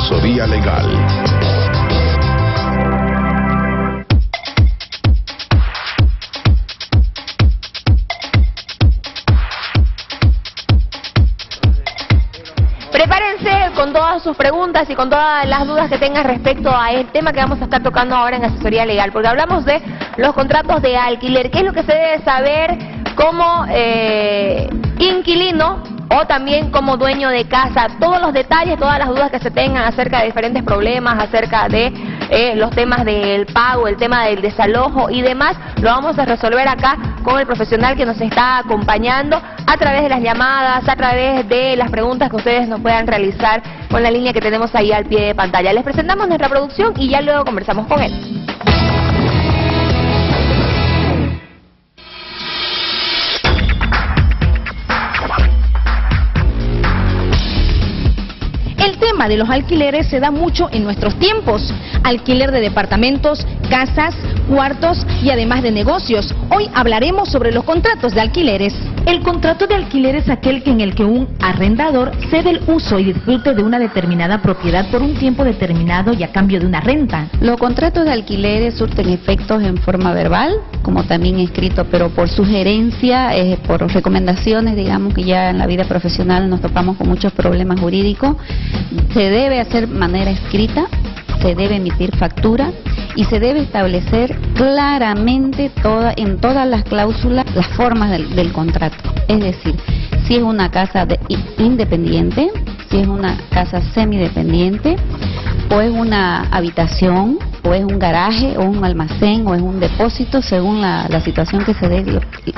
asesoría legal. Prepárense con todas sus preguntas y con todas las dudas que tengan respecto a el tema que vamos a estar tocando ahora en asesoría legal, porque hablamos de los contratos de alquiler. ¿Qué es lo que se debe saber como inquilino o también como dueño de casa? Todos los detalles, todas las dudas que se tengan acerca de diferentes problemas, acerca de los temas del pago, el tema del desalojo y demás, lo vamos a resolver acá con el profesional que nos está acompañando a través de las llamadas, a través de las preguntas que ustedes nos puedan realizar con la línea que tenemos ahí al pie de pantalla. Les presentamos nuestra producción y ya luego conversamos con él. El tema de los alquileres se da mucho en nuestros tiempos. Alquiler de departamentos, casas, cuartos y además de negocios. Hoy hablaremos sobre los contratos de alquileres. El contrato de alquiler es aquel en el que un arrendador cede el uso y disfrute de una determinada propiedad por un tiempo determinado y a cambio de una renta. Los contratos de alquileres surten efectos en forma verbal, como también escrito, pero por sugerencia, por recomendaciones, digamos que ya en la vida profesional nos topamos con muchos problemas jurídicos. Se debe hacer manera escrita, se debe emitir factura y se debe establecer claramente en todas las cláusulas las formas del contrato. Es decir, si es una casa independiente, si es una casa semidependiente, o es una habitación, o es un garaje, o un almacén, o es un depósito, según la situación que se dé,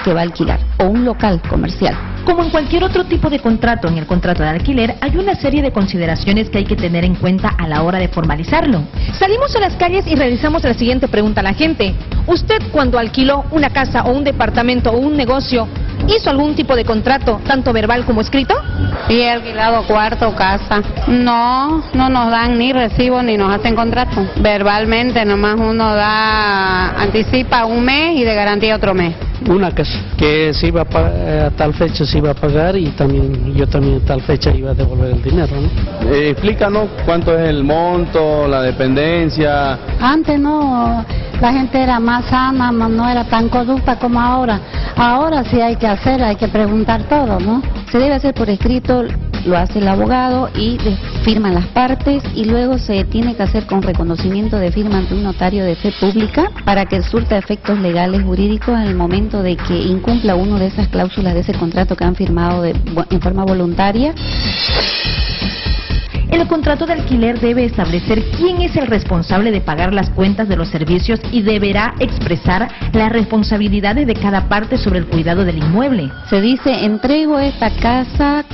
que va a alquilar, o un local comercial. Como en cualquier otro tipo de contrato, en el contrato de alquiler hay una serie de consideraciones que hay que tener en cuenta a la hora de formalizarlo. Salimos a las calles y realizamos la siguiente pregunta a la gente. ¿Usted cuando alquiló una casa o un departamento o un negocio, hizo algún tipo de contrato, tanto verbal como escrito? Sí, he alquilado cuarto o casa. No nos dan ni recibo ni nos hacen contrato. Verbalmente nomás uno anticipa un mes y de garantía otro mes. Una casa que se iba a tal fecha se iba a pagar y yo también a tal fecha iba a devolver el dinero, ¿no? Explícanos cuánto es el monto, la dependencia. Antes no, la gente era más sana, no era tan corrupta como ahora. Ahora sí hay que preguntar todo, ¿no? Se debe hacer por escrito, lo hace el abogado y firman las partes y luego se tiene que hacer con reconocimiento de firma ante un notario de fe pública para que surta efectos legales jurídicos en el momento de que incumpla uno de esas cláusulas de ese contrato que han firmado en forma voluntaria. El contrato de alquiler debe establecer quién es el responsable de pagar las cuentas de los servicios y deberá expresar las responsabilidades de cada parte sobre el cuidado del inmueble. Se dice, entrego esta casa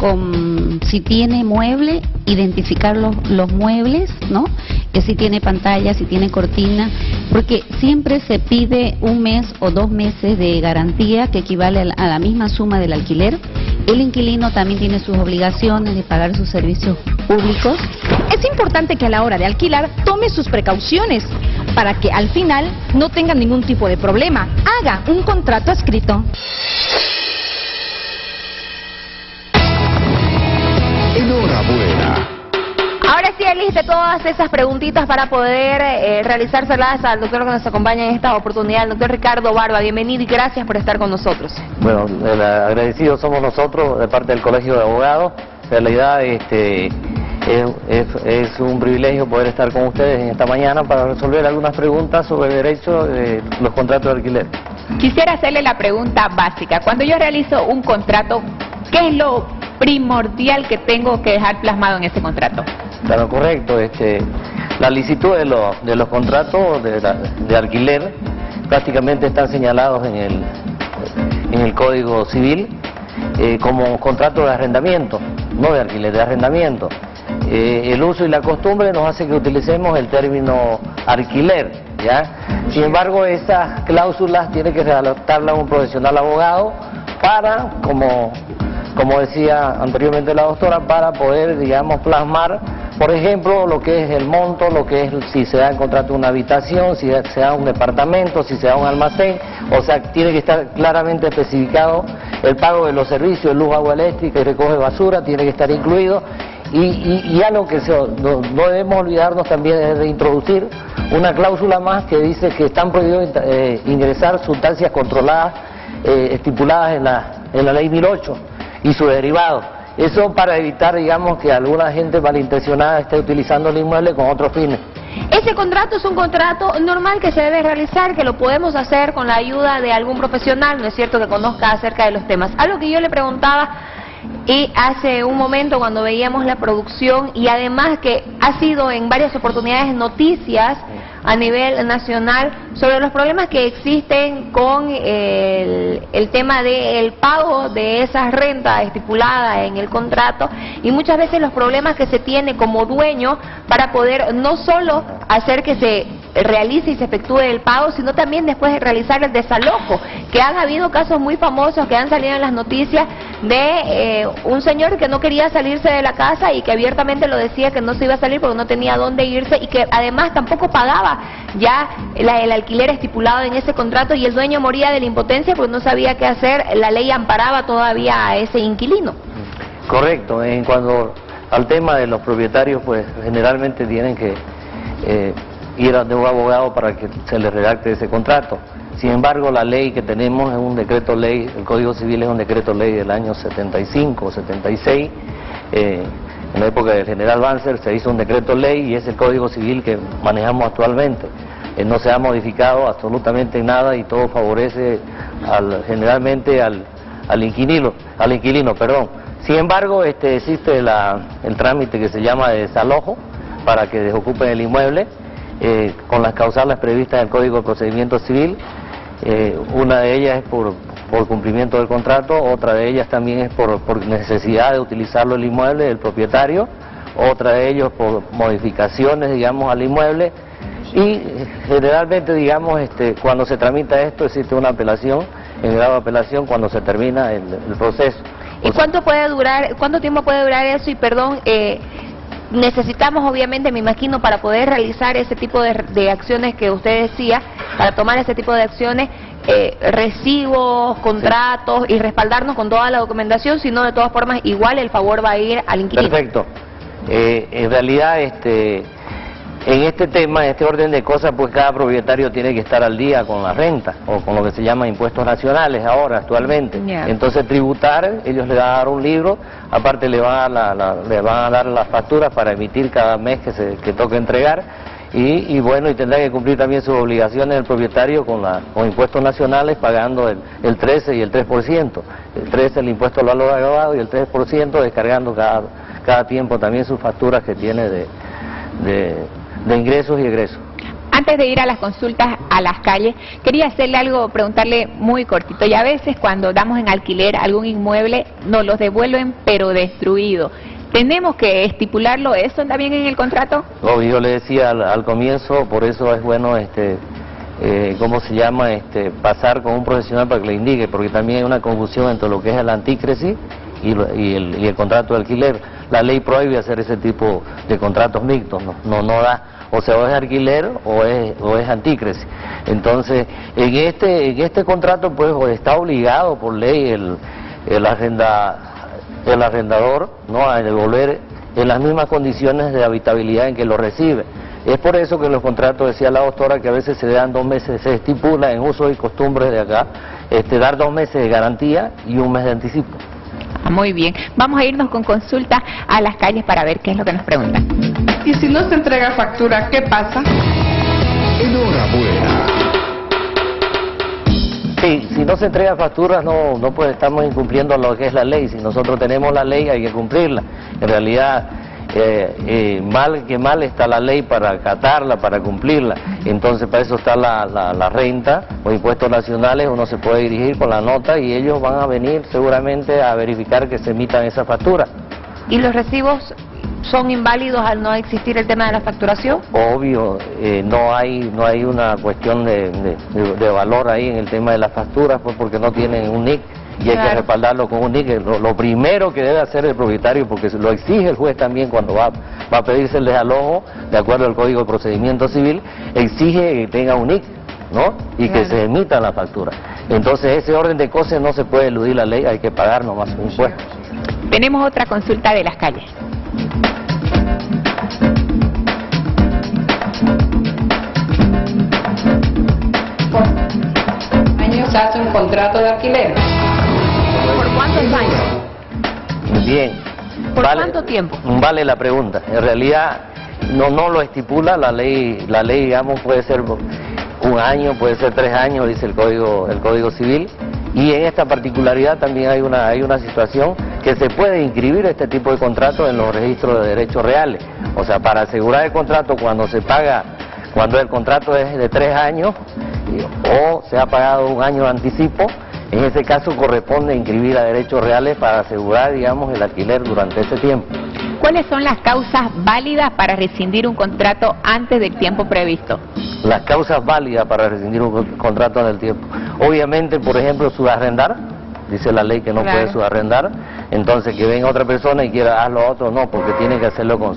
si tiene mueble, identificar los muebles, ¿no? Que si tiene pantalla, si tiene cortina, porque siempre se pide un mes o 2 meses de garantía que equivale a la misma suma del alquiler. El inquilino también tiene sus obligaciones de pagar sus servicios públicos. Es importante que a la hora de alquilar tome sus precauciones para que al final no tenga ningún tipo de problema. Haga un contrato escrito. Enhorabuena. Ahora sí, aliste todas esas preguntitas para poder realizárselas al doctor que nos acompaña en esta oportunidad, el doctor Ricardo Barba. Bienvenido y gracias por estar con nosotros. Bueno, agradecidos somos nosotros de parte del Colegio de Abogados. En realidad es un privilegio poder estar con ustedes en esta mañana para resolver algunas preguntas sobre el derecho de los contratos de alquiler. Quisiera hacerle la pregunta básica. Cuando yo realizo un contrato, ¿qué es lo primordial que tengo que dejar plasmado en ese contrato? Claro, correcto. La licitud de los contratos de alquiler prácticamente están señalados en el Código Civil como contrato de arrendamiento, no de alquiler, de arrendamiento. El uso y la costumbre nos hace que utilicemos el término alquiler, ¿ya? Sin embargo, esas cláusulas tiene que redactarlas un profesional abogado para, como decía anteriormente la doctora, para poder, digamos, plasmar, por ejemplo, lo que es el monto, lo que es si se da el contrato de una habitación, si se da un departamento, si se da un almacén, o sea, tiene que estar claramente especificado el pago de los servicios, luz, agua eléctrica y recoge basura, tiene que estar incluido, Y algo que no debemos olvidarnos también es de introducir una cláusula más que dice que están prohibidos ingresar sustancias controladas estipuladas en la ley 1008 y sus derivados. Eso para evitar, digamos, que alguna gente malintencionada esté utilizando el inmueble con otros fines. Ese contrato es un contrato normal que se debe realizar, que lo podemos hacer con la ayuda de algún profesional, ¿no es cierto?, que conozca acerca de los temas. Algo que yo le preguntaba y hace un momento cuando veíamos la producción, y además que ha sido en varias oportunidades noticias a nivel nacional sobre los problemas que existen con el tema del pago de esas rentas estipuladas en el contrato, y muchas veces los problemas que se tiene como dueño para poder no solo hacer que se realice y se efectúe el pago, sino también después de realizar el desalojo, que han habido casos muy famosos que han salido en las noticias de un señor que no quería salirse de la casa y que abiertamente lo decía que no se iba a salir porque no tenía dónde irse, y que además tampoco pagaba ya el alquiler estipulado en ese contrato, y el dueño moría de la impotencia porque no sabía qué hacer. La ley amparaba todavía a ese inquilino. Correcto. En cuanto al tema de los propietarios, pues generalmente tienen que ir a un abogado para que se les redacte ese contrato. Sin embargo, la ley que tenemos es un decreto ley, el Código Civil es un decreto ley del año 75 o 76, en la época del general Banzer se hizo un decreto ley y es el Código Civil que manejamos actualmente. No se ha modificado absolutamente nada y todo favorece generalmente al inquilino. Sin embargo, existe el trámite que se llama de desalojo para que desocupen el inmueble, con las causales previstas en el Código de Procedimiento Civil. Una de ellas es por cumplimiento del contrato, otra de ellas también es por necesidad de utilizarlo el inmueble del propietario, otra de ellos por modificaciones, digamos, al inmueble, y generalmente, digamos, cuando se tramita esto existe una apelación, en grado de apelación cuando se termina el proceso. ¿Y cuánto tiempo puede durar eso? Y perdón, necesitamos obviamente, me imagino, para poder realizar ese tipo de acciones que usted decía, para tomar ese tipo de acciones, recibos, contratos, y respaldarnos con toda la documentación, si no, de todas formas, igual el favor va a ir al inquilino. Perfecto. En realidad, en este tema, en este orden de cosas, pues cada propietario tiene que estar al día con la renta, o con lo que se llama impuestos nacionales ahora, actualmente. Entonces, tributar, ellos le van a dar un libro, aparte le van a dar las facturas para emitir cada mes que toque entregar, y bueno, y tendrá que cumplir también sus obligaciones el propietario con impuestos nacionales, pagando el 13 y el 3%. El 13 el impuesto al valor agregado y el 3% descargando cada tiempo también sus facturas que tiene de ingresos y egresos. Antes de ir a las consultas a las calles, quería preguntarle muy cortito. Y a veces cuando damos en alquiler algún inmueble, nos los devuelven pero destruido. ¿Tenemos que estipularlo eso también en el contrato? Obvio, yo le decía al comienzo, por eso es bueno ¿cómo se llama? Pasar con un profesional para que le indique, porque también hay una confusión entre lo que es el antícresis y el contrato de alquiler. La ley prohíbe hacer ese tipo de contratos mixtos, no da, o sea, o es alquiler o es antícresis. Entonces, en este contrato pues está obligado por ley el arrendador, ¿no?, a devolver en las mismas condiciones de habitabilidad en que lo recibe. Es por eso que en los contratos, decía la doctora, que a veces se dan 2 meses, se estipula en usos y costumbres de acá, dar 2 meses de garantía y 1 mes de anticipo. Muy bien, vamos a irnos con consulta a las calles para ver qué es lo que nos preguntan. ¿Y si no se entrega factura, qué pasa? Enhorabuena. Sí, si no se entrega facturas, no pues estamos incumpliendo lo que es la ley. Si nosotros tenemos la ley, hay que cumplirla. En realidad, mal está la ley para acatarla, para cumplirla. Entonces, para eso está la renta o impuestos nacionales. Uno se puede dirigir con la nota y ellos van a venir seguramente a verificar que se emitan esas facturas. ¿Y los recibos son inválidos al no existir el tema de la facturación? Obvio, no hay una cuestión de valor ahí en el tema de las facturas, pues porque no tienen un NIC. Y hay que respaldarlo con un NIC. Lo primero que debe hacer el propietario, porque lo exige el juez también cuando va a pedirse el desalojo, de acuerdo al Código de Procedimiento Civil, exige que tenga un NIC, ¿no? Y que se emita la factura. Entonces, ese orden de cosas no se puede eludir la ley, hay que pagar nomás un impuesto. Tenemos otra consulta de las calles. ¿Años hace un contrato de alquiler? ¿Por cuántos años? Bien. ¿Por cuánto tiempo? Vale la pregunta. En realidad no lo estipula la ley, digamos, puede ser 1 año, puede ser 3 años, dice el Código Civil, y en esta particularidad también hay una situación que se puede inscribir este tipo de contratos en los registros de derechos reales. O sea, para asegurar el contrato cuando se paga, cuando el contrato es de 3 años o se ha pagado 1 año de anticipo, en ese caso corresponde inscribir a derechos reales para asegurar, digamos, el alquiler durante ese tiempo. ¿Cuáles son las causas válidas para rescindir un contrato antes del tiempo previsto? Las causas válidas para rescindir un contrato en el tiempo. Obviamente, por ejemplo, subarrendar, dice la ley que no puede subarrendar, entonces que venga otra persona y quiera hazlo otro, no, porque tiene que hacerlo con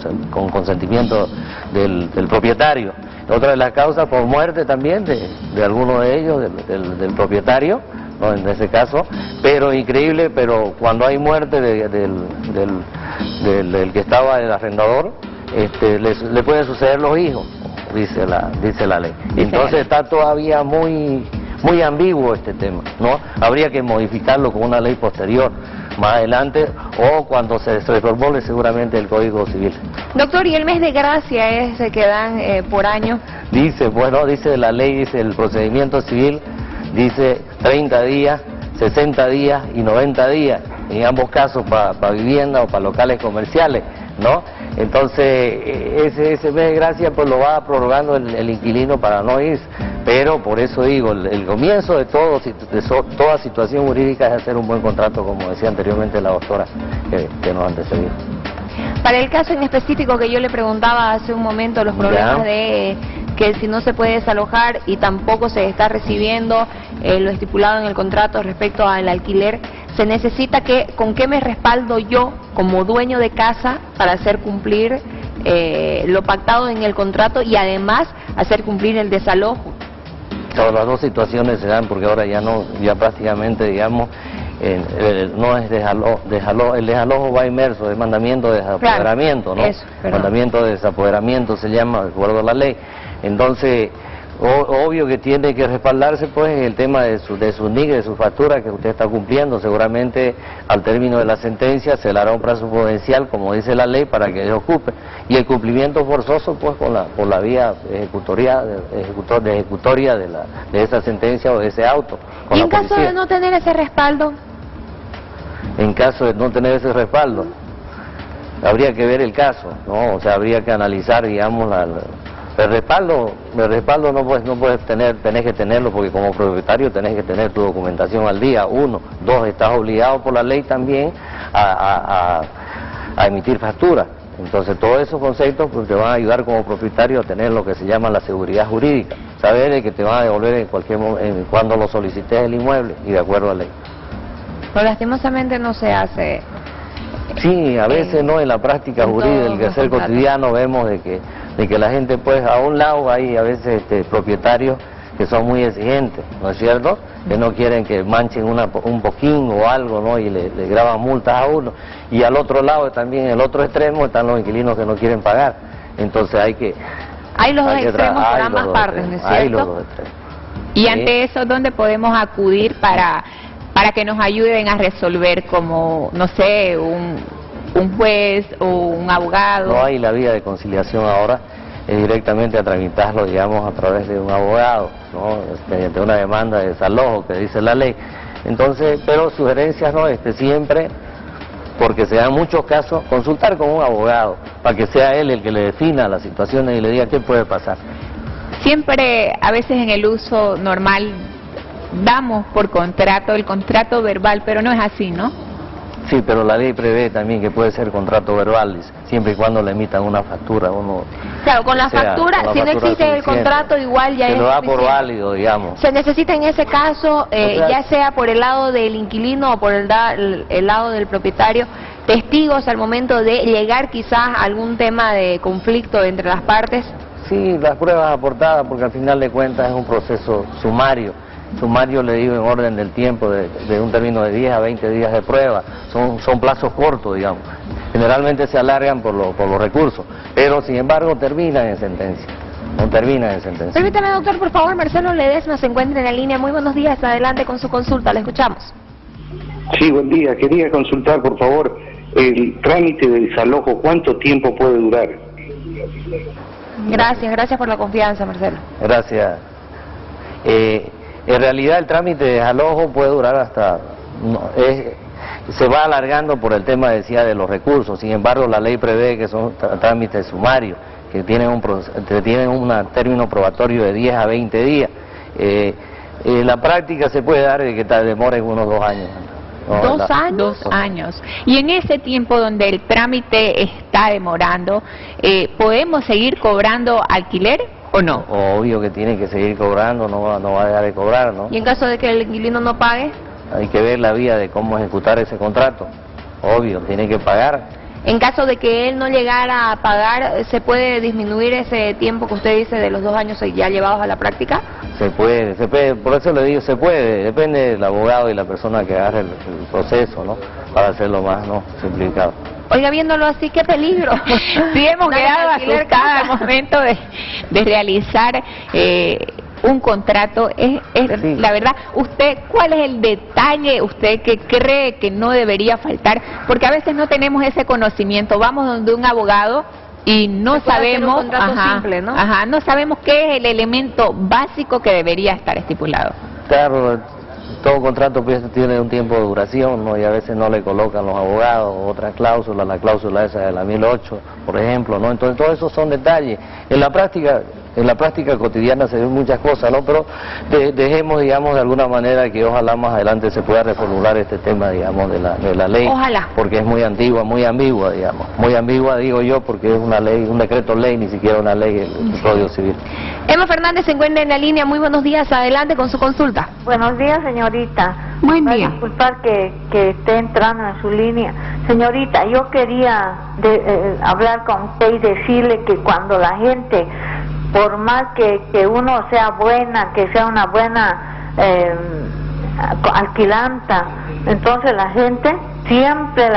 consentimiento del propietario. Otra de las causas, por muerte también de alguno de ellos, del propietario, ¿no? En ese caso, pero increíble, pero cuando hay muerte del que estaba el arrendador, le pueden suceder los hijos, dice la ley. Entonces está todavía muy ambiguo este tema, ¿no? Habría que modificarlo con una ley posterior, más adelante, o cuando se reformule seguramente el Código Civil. Doctor, ¿y el mes de gracia ese que dan por año? Dice la ley, dice el procedimiento civil, dice 30 días, 60 días y 90 días, en ambos casos para vivienda o para locales comerciales, ¿no? Entonces, ese mes de gracia pues lo va prorrogando el inquilino para no irse, pero por eso digo, el comienzo de toda situación jurídica es hacer un buen contrato, como decía anteriormente la doctora que nos antecedió. Para el caso en específico que yo le preguntaba hace un momento, los problemas de que si no se puede desalojar y tampoco se está recibiendo lo estipulado en el contrato respecto al alquiler, se necesita ¿con qué me respaldo yo como dueño de casa para hacer cumplir lo pactado en el contrato y además hacer cumplir el desalojo? Todas las dos situaciones se dan porque ahora ya prácticamente, digamos, no es el desalojo va inmerso, es mandamiento de desapoderamiento, ¿no? Mandamiento de desapoderamiento se llama, de acuerdo a la ley. Entonces, obvio que tiene que respaldarse pues en el tema de su NIC, de su factura que usted está cumpliendo. Seguramente al término de la sentencia se le hará un plazo prudencial, como dice la ley, para que se ocupe. Y el cumplimiento forzoso pues por la vía ejecutoria de esa sentencia o de ese auto. ¿Y en caso de no tener ese respaldo? En caso de no tener ese respaldo, habría que ver el caso, ¿no? O sea, habría que analizar, digamos, el respaldo no puedes tener, tenés que tenerlo porque como propietario tenés que tener tu documentación al día, 1, 2, estás obligado por la ley también a emitir factura. Entonces todos esos conceptos pues, te van a ayudar como propietario a tener lo que se llama la seguridad jurídica, saber de que te van a devolver en cualquier momento, cuando lo solicites el inmueble y de acuerdo a la ley. Pero lastimosamente no se hace. Sí, a veces no, en la práctica jurídica, el quehacer cotidiano vemos de que la gente pues a un lado hay a veces propietarios que son muy exigentes, ¿no es cierto? Que no quieren que manchen un poquín o algo, ¿no? Y le graban multas a uno. Y al otro lado también, en el otro extremo, están los inquilinos que no quieren pagar. Entonces hay los dos extremos por ambas partes, ¿no es cierto? Hay los dos extremos. Y ante eso, ¿dónde podemos acudir para que nos ayuden a resolver, como, no sé, un juez o un abogado? No hay la vía de conciliación ahora, es directamente a tramitarlo, digamos, a través de un abogado, ¿no? Mediante una demanda de desalojo que dice la ley. Entonces, pero sugerencias no, siempre, porque se dan muchos casos, consultar con un abogado, para que sea él el que le defina las situaciones y le diga qué puede pasar. Siempre, a veces en el uso normal, damos por contrato el contrato verbal, pero no es así, ¿no? Sí, pero la ley prevé también que puede ser contrato verbal, siempre y cuando le emitan una factura. Claro, con la factura, si no existe el contrato, igual ya es lo da por válido, digamos. Se necesita en ese caso, ya sea por el lado del inquilino o por el lado del propietario, testigos al momento de llegar quizás a algún tema de conflicto entre las partes. Sí, las pruebas aportadas, porque al final de cuentas es un proceso sumario. Sumario, le digo, en orden del tiempo, de un término de 10 a 20 días de prueba, son plazos cortos, digamos. generalmente se alargan por los recursos, pero sin embargo terminan en sentencia. No termina en sentencia. Permítame, doctor, por favor, Marcelo Ledesma se encuentra en la línea. Muy buenos días, adelante con su consulta, le escuchamos. Sí, buen día. Quería consultar, por favor, el trámite de desalojo, ¿cuánto tiempo puede durar? Gracias por la confianza, Marcelo. Gracias. En realidad el trámite de desalojo puede durar hasta... se va alargando por el tema, decía, de los recursos. Sin embargo, la ley prevé que son trámites sumarios, que tienen un término probatorio de 10 a 20 días. En la práctica se puede dar de que demoren unos 2 años. ¿2 años? 2 años. Y en ese tiempo donde el trámite está demorando, ¿podemos seguir cobrando alquiler o no? Obvio que tiene que seguir cobrando, no va a dejar de cobrar, ¿no? ¿Y en caso de que el inquilino no pague? Hay que ver la vía de cómo ejecutar ese contrato. Obvio, tiene que pagar. En caso de que él no llegara a pagar, ¿se puede disminuir ese tiempo que usted dice de los 2 años ya llevados a la práctica? Se puede, por eso le digo, se puede, depende del abogado y la persona que agarre el proceso, ¿no? Para hacerlo más, ¿no? Simplificado. Oiga, viéndolo así, qué peligro. Sí, hemos quedado asustadas al momento de realizar un contrato. Sí. La verdad, usted, ¿cuál es el detalle usted que cree que no debería faltar? Porque a veces no tenemos ese conocimiento, vamos donde un abogado y no sabemos, simple, ¿no? No sabemos qué es el elemento básico que debería estar estipulado. Claro, todo contrato pues tiene un tiempo de duración, ¿no? Y a veces no le colocan los abogados otras cláusulas, la cláusula esa de la 1008, por ejemplo, ¿no? Entonces todos esos son detalles. En la práctica cotidiana se ven muchas cosas, ¿no? Pero dejemos, digamos, de alguna manera que ojalá más adelante se pueda reformular este tema, digamos, de la ley. Ojalá. Porque es muy antigua, muy ambigua, digamos. Muy ambigua, digo yo, porque es una ley, un decreto ley, ni siquiera una ley, el Código Civil. Emma Fernández se encuentra en la línea. Muy buenos días, adelante con su consulta. Buenos días, señorita. Buen día. Disculpar que esté entrando en su línea. Señorita, yo quería hablar con usted y decirle que cuando la gente, por más que uno sea buena, que sea una buena alquilanta, entonces la gente siempre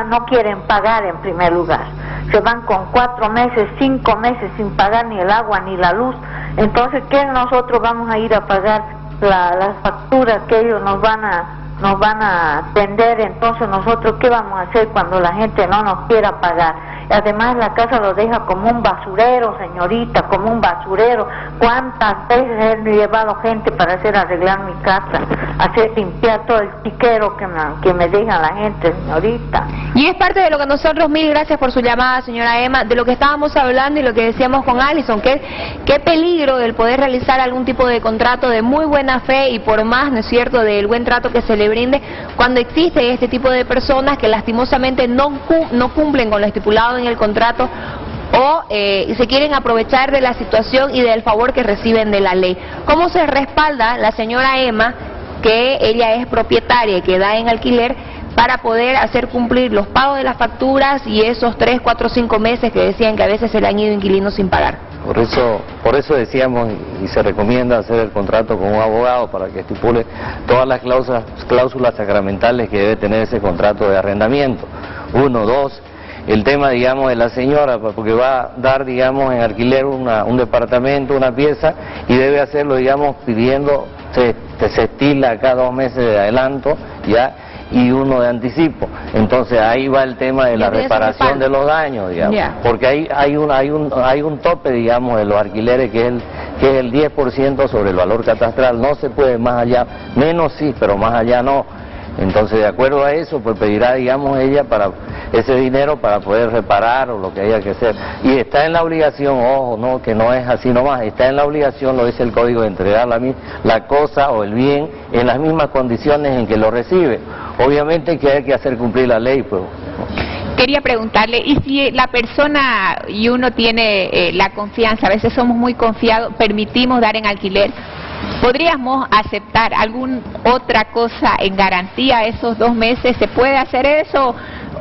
no quieren pagar en primer lugar. Se van con 4 meses, 5 meses sin pagar ni el agua ni la luz. Entonces, ¿qué nosotros vamos a ir a pagar las facturas que ellos nos van a atender? Entonces, nosotros, ¿qué vamos a hacer cuando la gente no nos quiera pagar? Además, la casa lo deja como un basurero, señorita, como un basurero. ¿Cuántas veces he llevado gente para arreglar mi casa, hacer limpiar todo el piquero que me deja la gente, señorita? Y es parte de lo que nosotros, mil gracias por su llamada, señora Emma, de lo que estábamos hablando y lo que decíamos con Alison, qué peligro el poder realizar algún tipo de contrato de muy buena fe y por más, ¿no es cierto?, del buen trato que se le brinde, cuando existe este tipo de personas que lastimosamente no cumplen con lo estipulado en el contrato o se quieren aprovechar de la situación y del favor que reciben de la ley. ¿Cómo se respalda la señora Emma, que ella es propietaria y que da en alquiler, para poder hacer cumplir los pagos de las facturas y esos 3, 4, 5 meses que decían que a veces se le han ido inquilinos sin pagar? Por eso decíamos y se recomienda hacer el contrato con un abogado para que estipule todas las cláusulas sacramentales que debe tener ese contrato de arrendamiento. 1, 2, el tema, digamos, de la señora, porque va a dar, digamos, en alquiler un departamento, una pieza, y debe hacerlo, digamos, pidiendo, se estila cada 2 meses de adelanto, ya, y 1 de anticipo. Entonces ahí va el tema de la reparación de los daños, digamos, porque hay un tope, digamos, de los alquileres que es el 10% sobre el valor catastral. No se puede más allá, menos sí, pero más allá no. Entonces, de acuerdo a eso, pues pedirá, digamos, ella para ese dinero para poder reparar o lo que haya que hacer. Y está en la obligación, ojo, no, que no es así nomás, está en la obligación, lo dice el código, de entregar la cosa o el bien en las mismas condiciones en que lo recibe. Obviamente que hay que hacer cumplir la ley, pues. Quería preguntarle, y si la persona y uno tiene la confianza, a veces somos muy confiados, permitimos dar en alquiler, ¿podríamos aceptar alguna otra cosa en garantía esos 2 meses? ¿Se puede hacer eso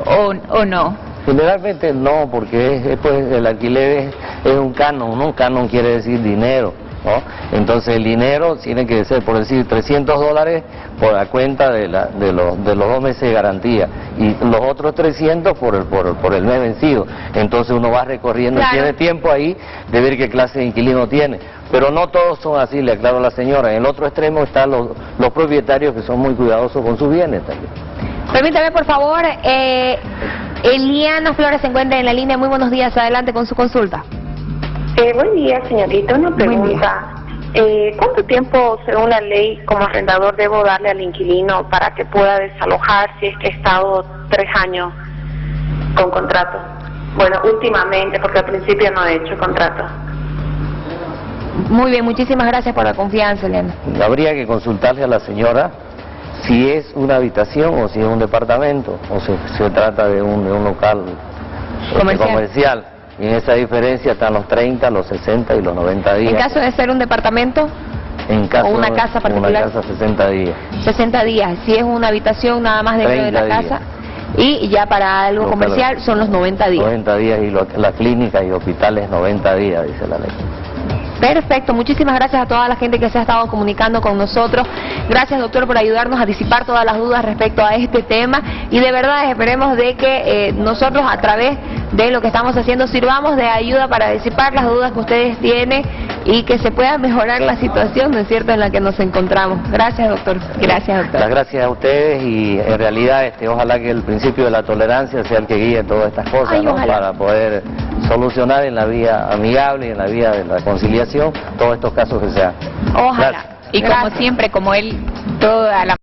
o no? Generalmente no, porque pues el alquiler es un canon, ¿no? Un canon quiere decir dinero. ¿no? Entonces el dinero tiene que ser, por decir, $300 por la cuenta de los 2 meses de garantía y los otros 300 por el mes vencido. Entonces uno va recorriendo, Claro. tiene tiempo ahí de ver qué clase de inquilino tiene. Pero no todos son así, le aclaro a la señora. En el otro extremo están los propietarios que son muy cuidadosos con sus bienes también. Permítame, por favor, Eliana Flores se encuentra en la línea. Muy buenos días, adelante con su consulta. Buen día, señorita. Una pregunta. ¿Cuánto tiempo, según la ley, como arrendador debo darle al inquilino para que pueda desalojar si es que he estado 3 años con contrato? Bueno, últimamente, porque al principio no he hecho contrato. Muy bien, muchísimas gracias por la confianza, Eliana. Habría que consultarle a la señora si es una habitación o si es un departamento o si se trata de un local comercial. Y en esa diferencia están los 30, los 60 y los 90 días. En caso de ser un departamento En caso o una casa particular, una casa 60 días. 60 días. Si es una habitación nada más dentro de la 30 casa. Y ya para algo No, comercial claro. son los 90 días. 90 días y la clínica y hospitales 90 días, dice la ley. Perfecto, muchísimas gracias a toda la gente que se ha estado comunicando con nosotros. Gracias, doctor, por ayudarnos a disipar todas las dudas respecto a este tema. Y de verdad esperemos de que nosotros a través de lo que estamos haciendo sirvamos de ayuda para disipar las dudas que ustedes tienen y que se pueda mejorar la situación, ¿no es cierto?, en la que nos encontramos. Gracias, doctor. Gracias, doctor. Las gracias a ustedes y en realidad ojalá que el principio de la tolerancia sea el que guíe todas estas cosas, Ay, ¿no? ojalá. Para poder solucionar en la vía amigable y en la vía de la conciliación todos estos casos que se dan. Ojalá. Gracias. Y como siempre, como él, toda la